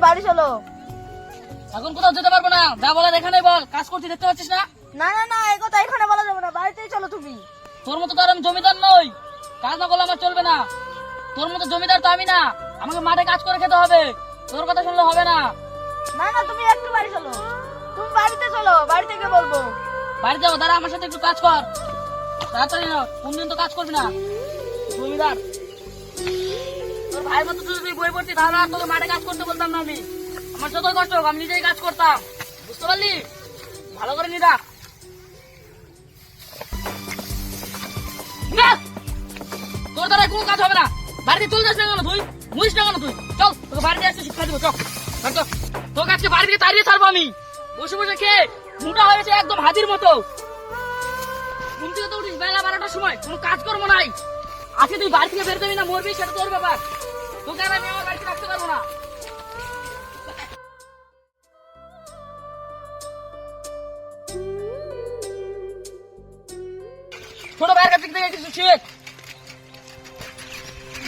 বাড়ি চলো। এখন কোথাও যেতে পারবো না, যা বলার এখানে বল। কাজ করতে দেখতে পাচ্ছিস না? না না না, এই কথা এখানে বলা যাবে না, বাড়িতেই চলো তুমি। তোর মতো তো আর আমি জমিদার নই, কাজ না করলে আমার চলবে না। তোর মতো জমিদার তো আমি না, আমাকে মাঠে কাজ করে খেতে হবে, তোর কথা শুনলে হবে না। না না, তুমি একটু বাড়ি চলো, তুমি বাড়িতে চলো, বাড়ি থেকে বলবো। বাড়ি যাবো, দাঁড়া আমার সাথে একটু কাজ কর, তাড়াতাড়ি না, কোনদিন তো কাজ করবি না জমিদার। তোর ভাইয়ের মতো যদি তুই বই পড়তি তাহলে আর তোকে মাঠে কাজ করতে বলতাম না আমি। আমার যতই কষ্ট হোক আমি নিজেই কাজ করতাম, বুঝতে পারলি? ভালো করে নিরা। তোর দ্বারা কোনো কাজ হবে না, বাড়িতে চলে যাস না কেন তুই? মুড়িস না কেন তুই? চল তোকে বাড়িতে আসতে শিক্ষা দিব, চল। তোকে আজকে বাড়ি থেকে তাড়িয়ে ছাড়বো আমি। বসে বসে খেয়ে মোটা হয়েছে একদম হাতির মতো। ঘুম থেকে তো উঠিস বেলা 12টার সময়, কোনো কাজ করবো নাই। আজকে তুই বাড়ি থেকে বের করবি না মরবি, সেটা তোর ব্যাপার। তোকে আর আমি আমার বাড়িতে রাখতে পারবো না। ছোট ভাইয়ের কাছ থেকে কিছু শেখ,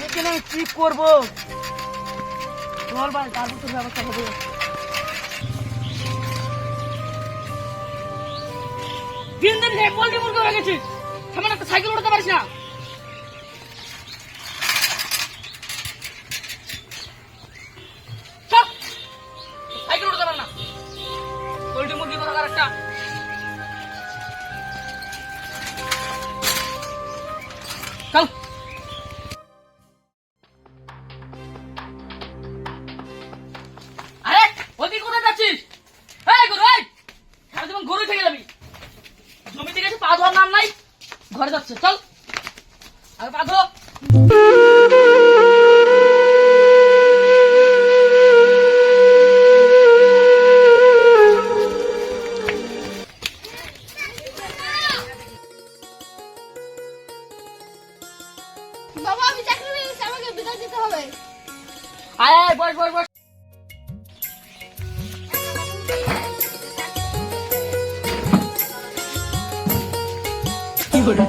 এখানে আমি কি করবো? চল ভাই, তারপর তোর ব্যবস্থা হবে। দিন দিন পোল্ট্রি মুরগি হয়ে গেছিস, সামনে একটা সাইকেল উঠাতে পারিস না। সাইকেল উঠাতে পার না, পোল্ট্রি মুরগি করা একটা। চল। আরে ওদিকে কোথায় যাচ্ছিস? এই গরু, এই সারা জীবন গরুই থেকে যাবি। জমি থেকে এসে পা ধোয়ার নাম নাই, ঘরে যাচ্ছে। চল আগে পা ধো। বাবা আমি চাকরি পেয়ে গেছি, আমাকে বিদায় দিতে হবে। আয় আয়, বস বস বস। কি করে